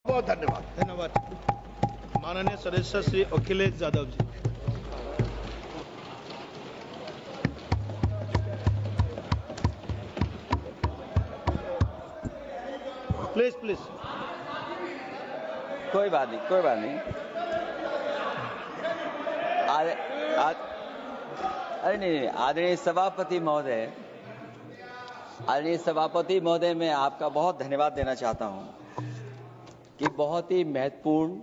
बहुत धन्यवाद। धन्यवाद। माननीय सदस्य श्री अखिलेश यादव जी। Please please. कोई बात नहीं, कोई बात नहीं। अरे नहीं, आदरणीय सभापति महोदय, मैं आपका बहुत धन्यवाद देना चाहता हूं कि बहुत ही महत्वपूर्ण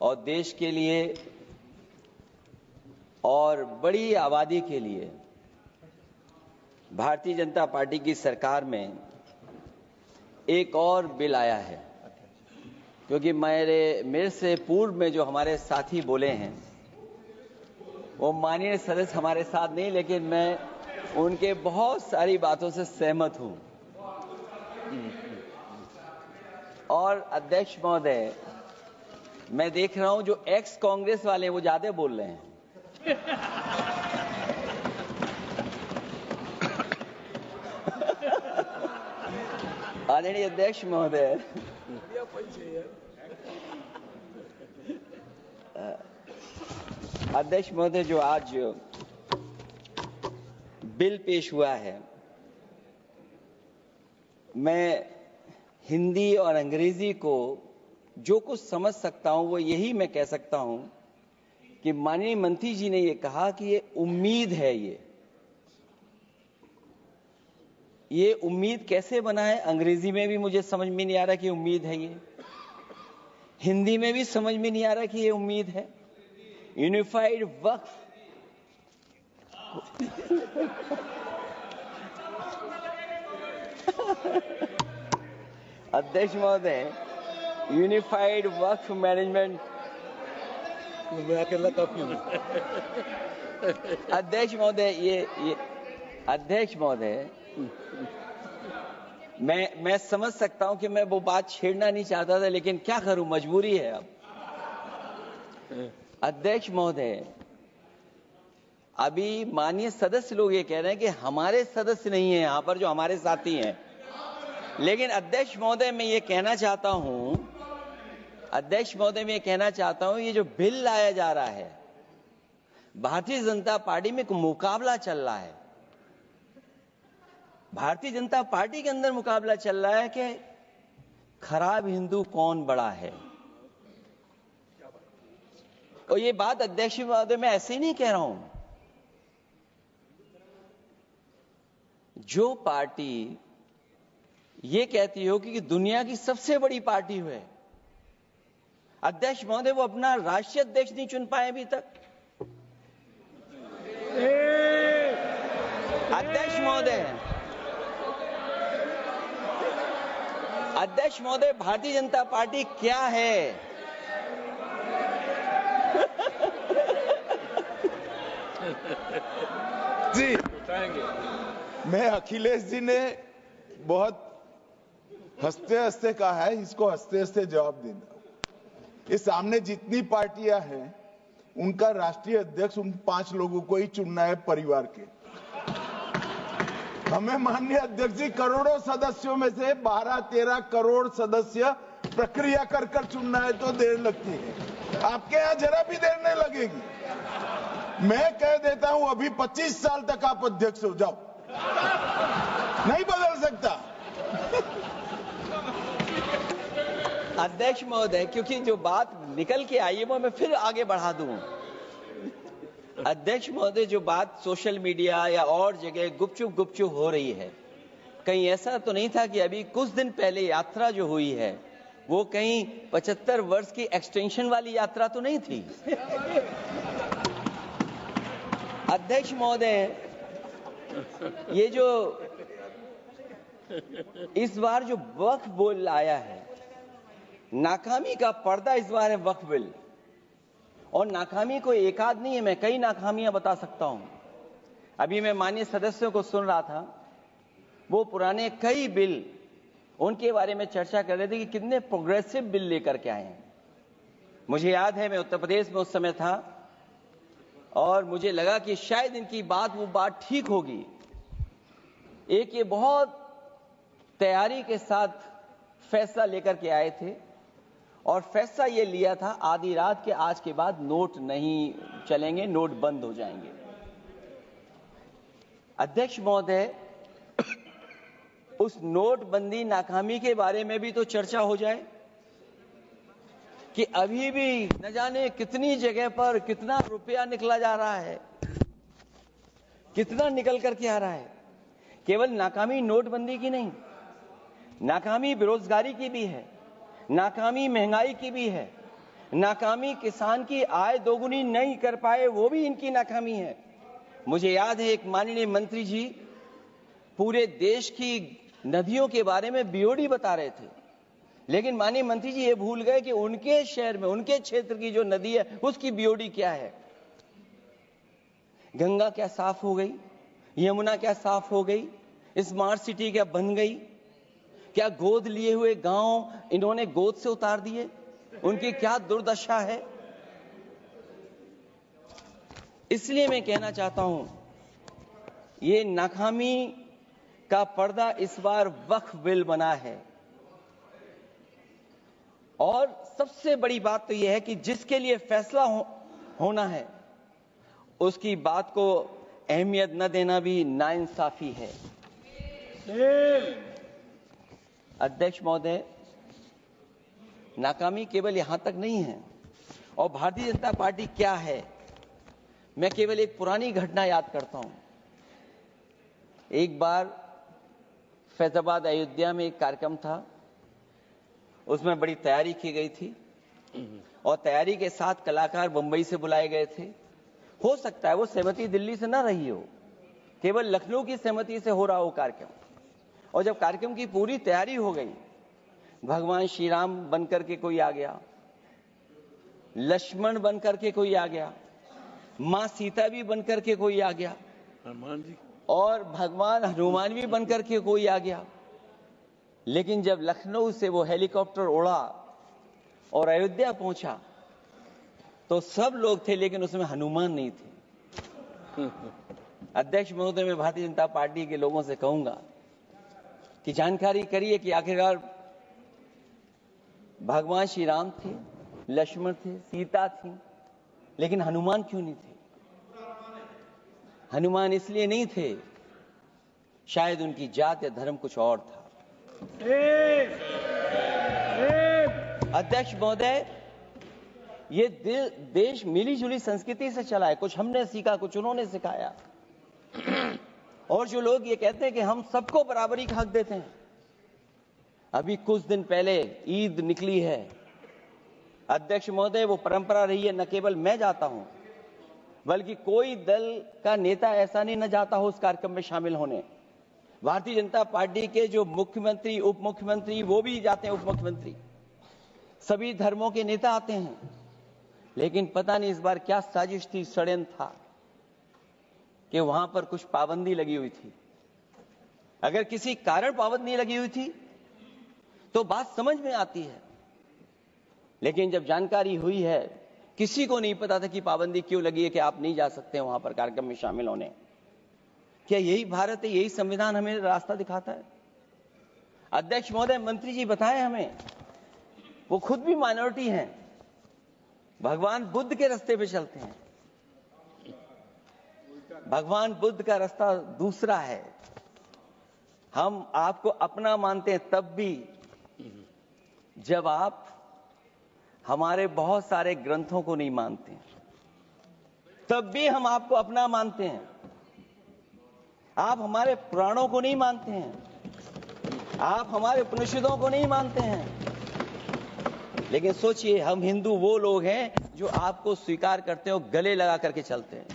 और देश के लिए और बड़ी आबादी के लिए भारतीय जनता पार्टी की सरकार में एक और बिल आया है। क्योंकि मेरे से पूर्व में जो हमारे साथी बोले हैं वो माननीय सदस्य हमारे साथ नहीं, लेकिन मैं उनके बहुत सारी बातों से सहमत हूं। और अध्यक्ष महोदय, मैं देख रहा हूं जो एक्स कांग्रेस वाले हैं वो ज्यादा बोल रहे हैं। आदरणीय अध्यक्ष महोदय, जो आज बिल पेश हुआ है, मैं हिंदी और अंग्रेजी को जो कुछ समझ सकता हूं वो यही मैं कह सकता हूं कि माननीय मंत्री जी ने ये कहा कि ये उम्मीद है। ये उम्मीद कैसे बना है, अंग्रेजी में भी मुझे समझ में नहीं आ रहा कि उम्मीद है ये, हिंदी में भी समझ में नहीं आ रहा कि ये उम्मीद है। यूनिफाइड वक्फ अध्यक्ष महोदय, यूनिफाइड वक्फ मैनेजमेंट अध्यक्ष महोदय, मैं समझ सकता हूं कि मैं वो बात छेड़ना नहीं चाहता था, लेकिन क्या करूं, मजबूरी है अब। अध्यक्ष महोदय, अभी माननीय सदस्य लोग ये कह रहे हैं कि हमारे सदस्य नहीं है यहां पर जो हमारे साथी हैं, लेकिन अध्यक्ष महोदय मैं ये कहना चाहता हूं, ये जो बिल लाया जा रहा है, भारतीय जनता पार्टी में एक मुकाबला चल रहा है। भारतीय जनता पार्टी के अंदर मुकाबला चल रहा है कि खराब हिंदू कौन बड़ा है। और ये बात अध्यक्ष महोदय मैं ऐसे ही नहीं कह रहा हूं। जो पार्टी ये कहती हो कि दुनिया की सबसे बड़ी पार्टी है, अध्यक्ष महोदय वो अपना राष्ट्रीय अध्यक्ष नहीं चुन पाए अभी तक। अध्यक्ष महोदय, भारतीय जनता पार्टी क्या है? जी, मैं अखिलेश जी ने बहुत हंसते हंसते कहा है, इसको हंसते हंसते जवाब देना। इस सामने जितनी पार्टियां हैं उनका राष्ट्रीय अध्यक्ष उन 5 लोगों को ही चुनना है परिवार के। हमें माननीय अध्यक्ष जी करोड़ों सदस्यों में से 12-13 करोड़ सदस्य प्रक्रिया कर चुनना है तो देर लगती है। आपके यहां जरा भी देर नहीं लगेगी। मैं कह देता हूं अभी 25 साल तक आप अध्यक्ष हो जाओ, नहीं बदल सकता। अध्यक्ष महोदय, क्योंकि जो बात निकल के आई है वो मैं फिर आगे बढ़ा दूं। अध्यक्ष महोदय, जो बात सोशल मीडिया या और जगह गुपचुप हो रही है, कहीं ऐसा तो नहीं था कि अभी कुछ दिन पहले यात्रा जो हुई है वो कहीं 75 वर्ष की एक्सटेंशन वाली यात्रा तो नहीं थी। अध्यक्ष महोदय, ये जो इस बार जो वक्फ बिल आया है, नाकामी का पर्दा इस बार है वक्फ बिल। और नाकामी को एक आध नहीं है, मैं कई नाकामियां बता सकता हूं। अभी मैं माननीय सदस्यों को सुन रहा था, वो पुराने कई बिल उनके बारे में चर्चा कर रहे थे कि कितने प्रोग्रेसिव बिल लेकर के आए हैं। मुझे याद है मैं उत्तर प्रदेश में उस समय था और मुझे लगा कि शायद इनकी वो बात ठीक होगी। एक ये बहुत तैयारी के साथ फैसला लेकर के आए थे और फैसला ये लिया था आधी रात के आज के बाद नोट नहीं चलेंगे, नोट बंद हो जाएंगे। अध्यक्ष महोदय, उस नोटबंदी नाकामी के बारे में भी तो चर्चा हो जाए कि अभी भी न जाने कितनी जगह पर कितना रुपया निकला जा रहा है, कितना निकल करके आ रहा है। केवल नाकामी नोटबंदी की नहीं, नाकामी बेरोजगारी की भी है, नाकामी महंगाई की भी है, नाकामी किसान की आय दोगुनी नहीं कर पाए वो भी इनकी नाकामी है। मुझे याद है एक माननीय मंत्री जी पूरे देश की नदियों के बारे में बीओडी बता रहे थे, लेकिन माननीय मंत्री जी ये भूल गए कि उनके शहर में, उनके क्षेत्र की जो नदी है उसकी बीओडी क्या है। गंगा क्या साफ हो गई, यमुना क्या साफ हो गई, स्मार्ट सिटी क्या बन गई, क्या गोद लिए हुए गांव इन्होंने गोद से उतार दिए, उनकी क्या दुर्दशा है। इसलिए मैं कहना चाहता हूं, ये नाकामी का पर्दा इस बार वक्फ बिल बना है और सबसे बड़ी बात तो यह है कि जिसके लिए फैसला होना है उसकी बात को अहमियत न देना भी नाइंसाफी है। अध्यक्ष महोदय, नाकामी केवल यहां तक नहीं है और भारतीय जनता पार्टी क्या है, मैं केवल एक पुरानी घटना याद करता हूं। एक बार फैजाबाद अयोध्या में एक कार्यक्रम था, उसमें बड़ी तैयारी की गई थी और तैयारी के साथ कलाकार मुंबई से बुलाए गए थे। हो सकता है वो सहमति दिल्ली से ना रही हो, केवल लखनऊ की सहमति से हो रहा हो कार्यक्रम। और जब कार्यक्रम की पूरी तैयारी हो गई, भगवान श्री राम बनकर के कोई आ गया, लक्ष्मण बनकर के कोई आ गया, मां सीता भी बनकर के कोई आ गया, हनुमान जी और भगवान हनुमान भी बनकर के कोई आ गया। लेकिन जब लखनऊ से वो हेलीकॉप्टर उड़ा और अयोध्या पहुंचा तो सब लोग थे, लेकिन उसमें हनुमान नहीं थे। अध्यक्ष महोदय, मैं भारतीय जनता पार्टी के लोगों से कहूंगा कि जानकारी करिए कि आखिरकार भगवान श्री राम थे, लक्ष्मण थे, सीता थी, लेकिन हनुमान क्यों नहीं थे? हनुमान इसलिए नहीं थे, शायद उनकी जात या धर्म कुछ और था। अध्यक्ष महोदय, ये देश मिली जुली संस्कृति से चला है, कुछ हमने सीखा, कुछ उन्होंने सिखाया। और जो लोग ये कहते हैं कि हम सबको बराबरी का हक देते हैं, अभी कुछ दिन पहले ईद निकली है। अध्यक्ष महोदय, वो परंपरा रही है, न केवल मैं जाता हूं बल्कि कोई दल का नेता ऐसा नहीं न जाता हो उस कार्यक्रम में शामिल होने। भारतीय जनता पार्टी के जो मुख्यमंत्री, उप मुख्यमंत्री, वो भी जाते हैं, उप मुख्यमंत्री, सभी धर्मों के नेता आते हैं। लेकिन पता नहीं इस बार क्या साजिश थी, षड्यंत्र था कि वहां पर कुछ पाबंदी लगी हुई थी। अगर किसी कारण पाबंदी लगी हुई थी तो बात समझ में आती है, लेकिन जब जानकारी हुई है, किसी को नहीं पता था कि पाबंदी क्यों लगी है कि आप नहीं जा सकते वहां पर कार्यक्रम में शामिल होने। क्या यही भारत है, यही संविधान हमें रास्ता दिखाता है? अध्यक्ष महोदय, मंत्री जी बताएं हमें, वो खुद भी माइनॉरिटी हैं, भगवान बुद्ध के रास्ते पे चलते हैं। भगवान बुद्ध का रास्ता दूसरा है। हम आपको अपना मानते हैं तब भी जब आप हमारे बहुत सारे ग्रंथों को नहीं मानते, तब भी हम आपको अपना मानते हैं। आप हमारे पुराणों को नहीं मानते हैं, आप हमारे उपनिषदों को नहीं मानते हैं। लेकिन सोचिए, हम हिंदू वो लोग हैं जो आपको स्वीकार करते हैं और गले लगा करके चलते हैं।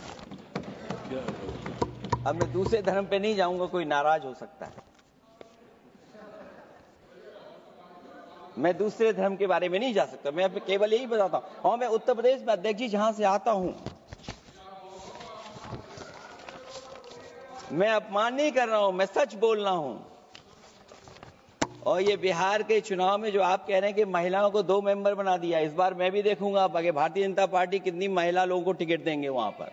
अब मैं दूसरे धर्म पे नहीं जाऊंगा, कोई नाराज हो सकता है। मैं दूसरे धर्म के बारे में नहीं जा सकता, मैं केवल यही बताता हूं। और मैं उत्तर प्रदेश में, अध्यक्ष जी, जहां से आता हूं, मैं अपमान नहीं कर रहा हूं, मैं सच बोल रहा हूं। और ये बिहार के चुनाव में जो आप कह रहे हैं कि महिलाओं को 2 मेंबर बना दिया, इस बार मैं भी देखूंगा आगे भारतीय जनता पार्टी कितनी महिला लोगों को टिकट देंगे वहां पर।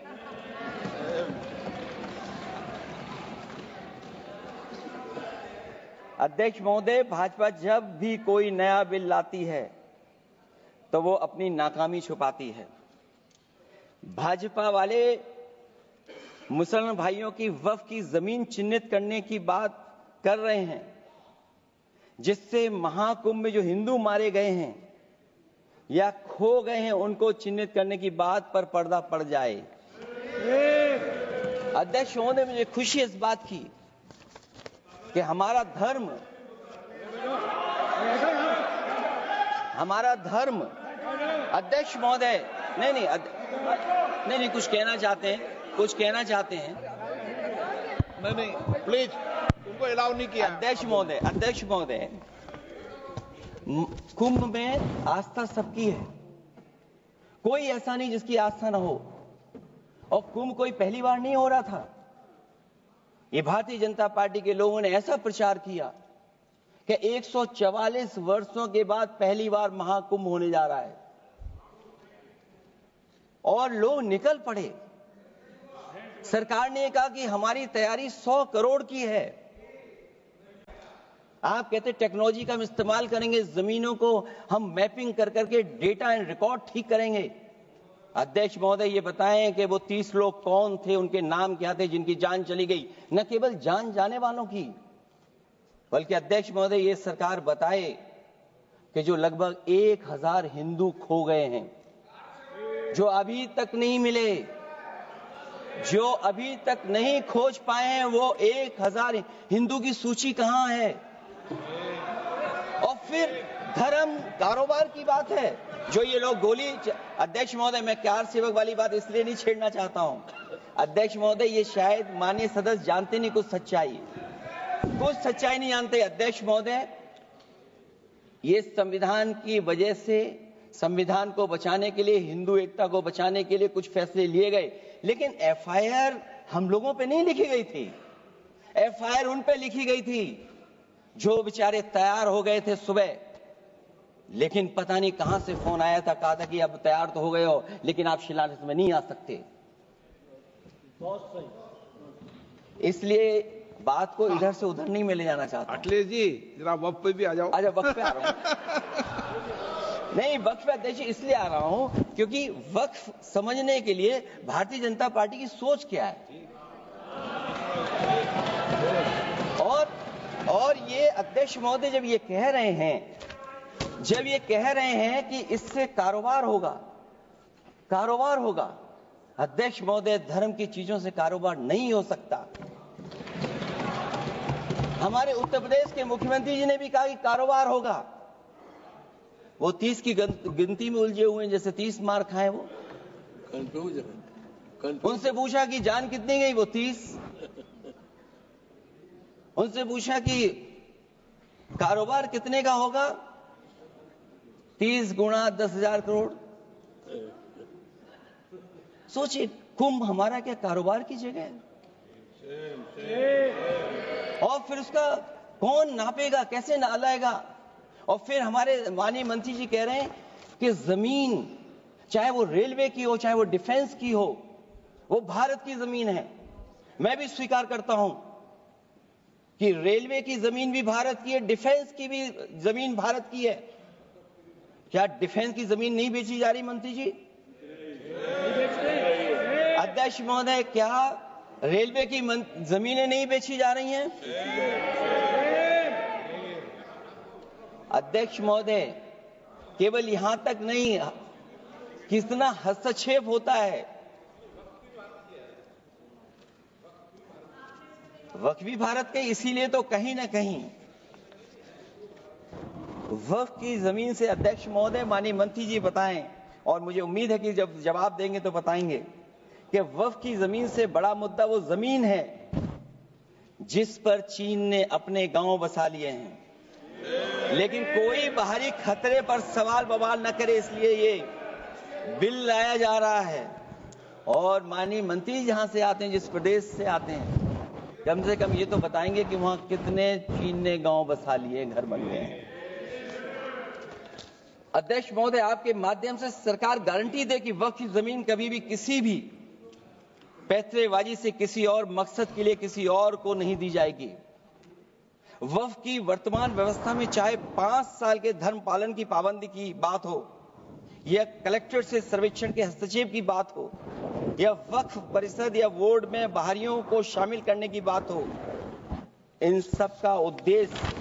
अध्यक्ष महोदय, भाजपा जब भी कोई नया बिल लाती है तो वो अपनी नाकामी छुपाती है। भाजपा वाले मुसलमान भाइयों की वक्फ की जमीन चिन्हित करने की बात कर रहे हैं, जिससे महाकुंभ में जो हिंदू मारे गए हैं या खो गए हैं उनको चिन्हित करने की बात पर पर्दा पड़ जाए। अध्यक्ष महोदय, मुझे खुशी इस बात की कि हमारा धर्म अध्यक्ष महोदय नहीं कुछ कहना चाहते हैं नहीं प्लीज, तुमको अलाउ नहीं किया। अध्यक्ष महोदय, कुंभ में आस्था सबकी है, कोई ऐसा नहीं जिसकी आस्था ना हो। और कुंभ कोई पहली बार नहीं हो रहा था। ये भारतीय जनता पार्टी के लोगों ने ऐसा प्रचार किया कि 144 वर्षों के बाद पहली बार महाकुंभ होने जा रहा है और लोग निकल पड़े। सरकार ने कहा कि हमारी तैयारी 100 करोड़ की है। आप कहते टेक्नोलॉजी का हम इस्तेमाल करेंगे, जमीनों को हम मैपिंग कर करके डेटा एंड रिकॉर्ड ठीक करेंगे। अध्यक्ष महोदय, ये बताएं कि वो 30 लोग कौन थे, उनके नाम क्या थे जिनकी जान चली गई, न केवल जान जाने वालों की, बल्कि अध्यक्ष महोदय ये सरकार बताए कि जो लगभग 1000 हिंदू खो गए हैं, जो अभी तक नहीं मिले, जो अभी तक नहीं खोज पाए हैं, वो 1000 हिंदू की सूची कहां है? और फिर धर्म कारोबार की बात है, जो ये लोग गोली। अध्यक्ष महोदय, मैं कार सेवक वाली बात इसलिए नहीं छेड़ना चाहता हूं। अध्यक्ष महोदय, ये शायद माननीय सदस्य जानते नहीं कुछ सच्चाई नहीं जानते। अध्यक्ष महोदय, ये संविधान की वजह से, संविधान को बचाने के लिए, हिंदू एकता को बचाने के लिए कुछ फैसले लिए गए, लेकिन एफआईआर हम लोगों पे नहीं लिखी गई थी। एफआईआर उन पे लिखी गई थी जो बेचारे तैयार हो गए थे सुबह, लेकिन पता नहीं कहां से फोन आया था, कहा था कि अब तैयार तो हो गए हो लेकिन आप शिलान्यास में नहीं आ सकते। इसलिए बात को इधर से उधर नहीं में ले जाना चाहता। अखिलेश जी, जरा वक्त पे भी आ जाओ। अच्छा, वक्त पे आ रहा हूं। नहीं, वक्त पे अध्यक्ष इसलिए आ रहा हूं क्योंकि वक्त समझने के लिए भारतीय जनता पार्टी की सोच क्या है। और ये अध्यक्ष महोदय जब ये कह रहे हैं कि इससे कारोबार होगा, अध्यक्ष महोदय, धर्म की चीजों से कारोबार नहीं हो सकता। हमारे उत्तर प्रदेश के मुख्यमंत्री जी ने भी कहा कि कारोबार होगा। वो 30 की गिनती में उलझे हुए हैं, जैसे 30 मार खाए वो। उनसे पूछा कि जान कितनी गई, वो 30। उनसे पूछा कि कारोबार कितने का होगा, 30 गुणा 10,000 करोड़। सोचिए, कुंभ हमारा क्या कारोबार की जगह है? और फिर उसका कौन नापेगा, कैसे नालाएगा? और फिर हमारे माननीय मंत्री जी कह रहे हैं कि जमीन, चाहे वो रेलवे की हो, चाहे वो डिफेंस की हो, वो भारत की जमीन है। मैं भी स्वीकार करता हूं कि रेलवे की जमीन भी भारत की है, डिफेंस की भी जमीन भारत की है। क्या डिफेंस की जमीन नहीं बेची जा रही मंत्री जी? अध्यक्ष महोदय, क्या रेलवे की जमीनें नहीं बेची जा रही हैं? अध्यक्ष महोदय, केवल यहां तक नहीं, कितना हस्तक्षेप होता है। वक्फ भी भारत के, इसीलिए तो कहीं ना कहीं वक्फ की जमीन से, अध्यक्ष महोदय, माननीय मंत्री जी बताएं, और मुझे उम्मीद है कि जब जवाब देंगे तो बताएंगे कि वक्फ की जमीन से बड़ा मुद्दा वो जमीन है जिस पर चीन ने अपने गांव बसा लिए हैं, लेकिन कोई बाहरी खतरे पर सवाल बवाल न करे, इसलिए ये बिल लाया जा रहा है। और माननीय मंत्री जहां से आते हैं, जिस प्रदेश से आते हैं, कम से कम ये तो बताएंगे कि वहां कितने चीन ने गांव बसा लिए, घर बन गए हैं। अध्यक्ष महोदय, आपके माध्यम से सरकार गारंटी दे कि वक्फ की जमीन कभी भी किसी भी पैतरेबाजी से किसी और मकसद के लिए किसी और को नहीं दी जाएगी। वक्फ की वर्तमान व्यवस्था में चाहे 5 साल के धर्म पालन की पाबंदी की बात हो, या कलेक्टर से सर्वेक्षण के हस्तक्षेप की बात हो, या वक्फ परिषद या बोर्ड में बाहरियों को शामिल करने की बात हो, इन सब का उद्देश्य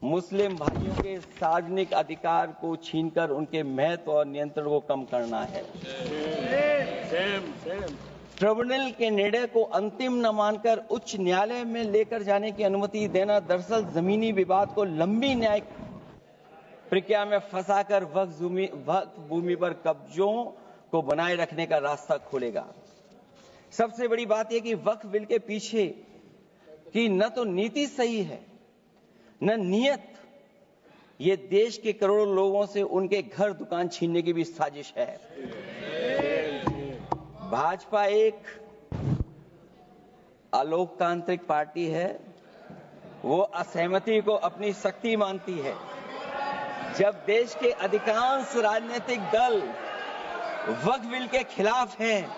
मुस्लिम भाइयों के सार्वजनिक अधिकार को छीनकर उनके महत्व और नियंत्रण को कम करना है। ट्रिब्यूनल के निर्णय को अंतिम न मानकर उच्च न्यायालय में लेकर जाने की अनुमति देना दरअसल जमीनी विवाद को लंबी न्यायिक प्रक्रिया में फंसाकर वक्फ भूमि पर कब्जों को बनाए रखने का रास्ता खोलेगा। सबसे बड़ी बात यह कि वक्फ बिल के पीछे की न तो नीति सही है, न नियत। ये देश के करोड़ों लोगों से उनके घर दुकान छीनने की भी साजिश है। भाजपा एक अलोकतांत्रिक पार्टी है। वो असहमति को अपनी शक्ति मानती है। जब देश के अधिकांश राजनीतिक दल वक्फ बिल के खिलाफ हैं,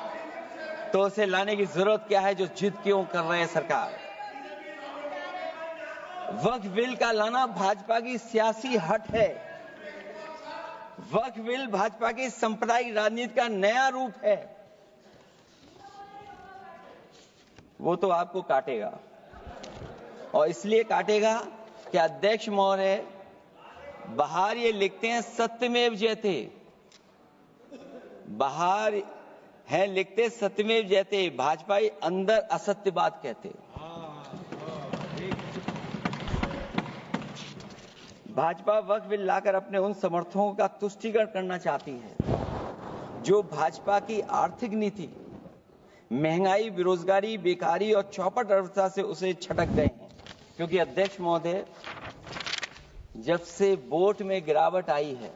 तो उसे लाने की जरूरत क्या है जो जिद क्यों कर रहे हैं सरकार? वक्फ बिल का लाना भाजपा की सियासी हट है। वक्फ बिल भाजपा की सांप्रदायिक राजनीति का नया रूप है। वो तो आपको काटेगा, और इसलिए काटेगा कि अध्यक्ष महोदय बाहर ये लिखते हैं सत्यमेव जयते, बाहर है लिखते सत्यमेव जयते, भाजपाई अंदर असत्य बात कहते। भाजपा वक्फ बिल लाकर अपने उन समर्थकों का तुष्टीकरण करना चाहती है जो भाजपा की आर्थिक नीति, महंगाई, बेरोजगारी, बेकारी और चौपट अर्थव्यवस्था से उसे छटक गए हैं। क्योंकि अध्यक्ष महोदय, जब से वोट में गिरावट आई है,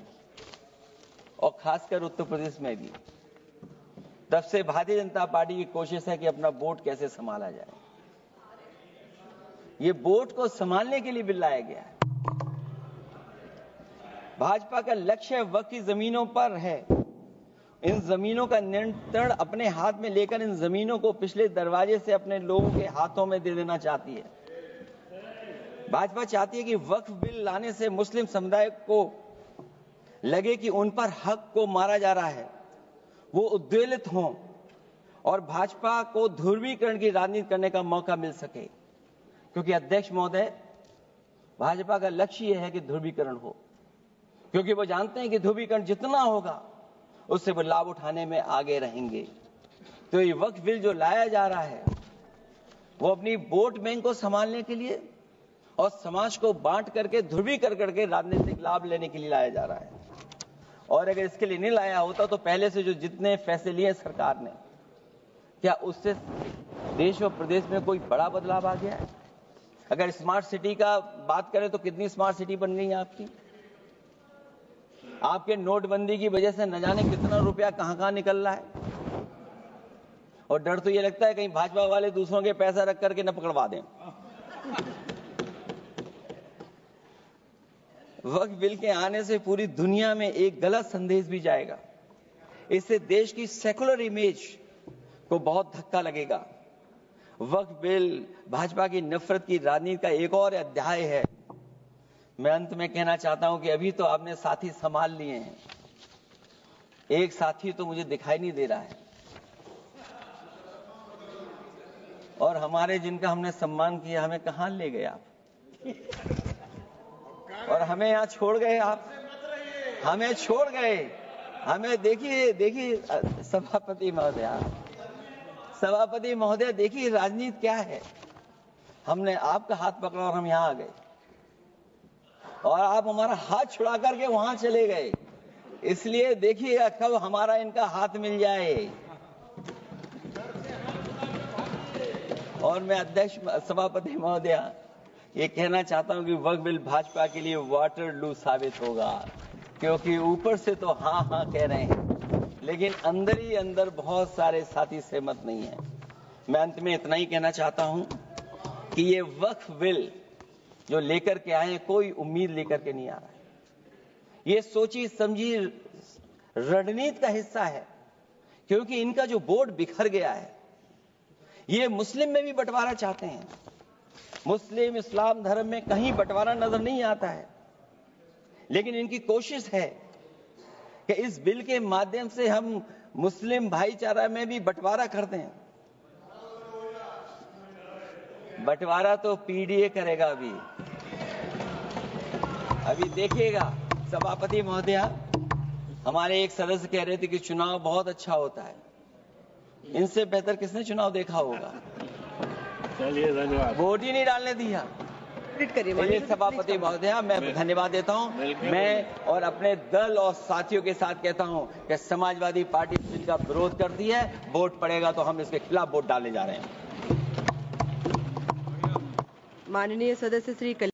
और खासकर उत्तर प्रदेश में भी, तब से भारतीय जनता पार्टी की कोशिश है कि अपना वोट कैसे संभाला जाए। ये वोट को संभालने के लिए बिल लाया गया है। भाजपा का लक्ष्य वक्फ की जमीनों पर है। इन जमीनों का नियंत्रण अपने हाथ में लेकर इन जमीनों को पिछले दरवाजे से अपने लोगों के हाथों में दे देना चाहती है। भाजपा चाहती है कि वक्फ बिल लाने से मुस्लिम समुदाय को लगे कि उन पर हक को मारा जा रहा है, वो उद्वेलित हों और भाजपा को ध्रुवीकरण की राजनीति करने का मौका मिल सके। क्योंकि अध्यक्ष महोदय, भाजपा का लक्ष्य यह है कि ध्रुवीकरण हो, क्योंकि वो जानते हैं कि ध्रुवीकरण जितना होगा उससे वो लाभ उठाने में आगे रहेंगे। तो ये वक्फ बिल जो लाया जा रहा है, वो अपनी वोट बैंक को संभालने के लिए और समाज को बांट करके ध्रुवीकरण करके राजनीतिक लाभ लेने के लिए लाया जा रहा है। और अगर इसके लिए नहीं लाया होता तो पहले से जो जितने फैसले लिए सरकार ने, क्या उससे देश और प्रदेश में कोई बड़ा बदलाव आ गया है? अगर स्मार्ट सिटी का बात करें तो कितनी स्मार्ट सिटी बन गई है आपकी? आपके नोटबंदी की वजह से न जाने कितना रुपया कहां निकल रहा है। और डर तो ये लगता है कहीं भाजपा वाले दूसरों के पैसा रख करके न पकड़वा दें। वक्फ बिल के आने से पूरी दुनिया में एक गलत संदेश भी जाएगा। इससे देश की सेकुलर इमेज को बहुत धक्का लगेगा। वक्फ बिल भाजपा की नफरत की राजनीति का एक और अध्याय है। मैं अंत में कहना चाहता हूं कि अभी तो आपने साथी संभाल लिए हैं, एक साथी तो मुझे दिखाई नहीं दे रहा है। और हमारे जिनका हमने सम्मान किया, हमें कहां ले गए आप? और हमें यहां छोड़ गए आप, हमें छोड़ गए। हमें देखिए सभापति महोदय, देखिए राजनीति क्या है। हमने आपका हाथ पकड़ा और हम यहां आ गए, और आप हमारा हाथ छुड़ा करके वहां चले गए। इसलिए देखिएगा कब हमारा इनका हाथ मिल जाए। और मैं अध्यक्ष सभापति महोदय ये कहना चाहता हूं कि वक्फ बिल भाजपा के लिए वाटरलू साबित होगा, क्योंकि ऊपर से तो हाँ हाँ कह रहे हैं, लेकिन अंदर ही अंदर बहुत सारे साथी सहमत नहीं है। मैं अंत में इतना ही कहना चाहता हूं कि ये वक्फ बिल जो लेकर के आए, कोई उम्मीद लेकर के नहीं आ रहा है। ये सोची समझी रणनीति का हिस्सा है, क्योंकि इनका जो बोर्ड बिखर गया है, ये मुस्लिम में भी बंटवारा चाहते हैं। मुस्लिम इस्लाम धर्म में कहीं बंटवारा नजर नहीं आता है, लेकिन इनकी कोशिश है कि इस बिल के माध्यम से हम मुस्लिम भाईचारा में भी बंटवारा कर दें। बंटवारा तो पीडीए करेगा। अभी देखिएगा। सभापति महोदया, हमारे एक सदस्य कह रहे थे कि चुनाव बहुत अच्छा होता है। इनसे बेहतर किसने चुनाव देखा होगा? चलिए धन्यवाद। वोट ही नहीं डालने दिया। चलिए सभापति महोदया, मैं धन्यवाद देता हूं। मैं और अपने दल और साथियों के साथ कहता हूं कि समाजवादी पार्टी बिल का विरोध करती है। वोट पड़ेगा तो हम इसके खिलाफ वोट डालने जा रहे हैं। माननीय सदस्य श्री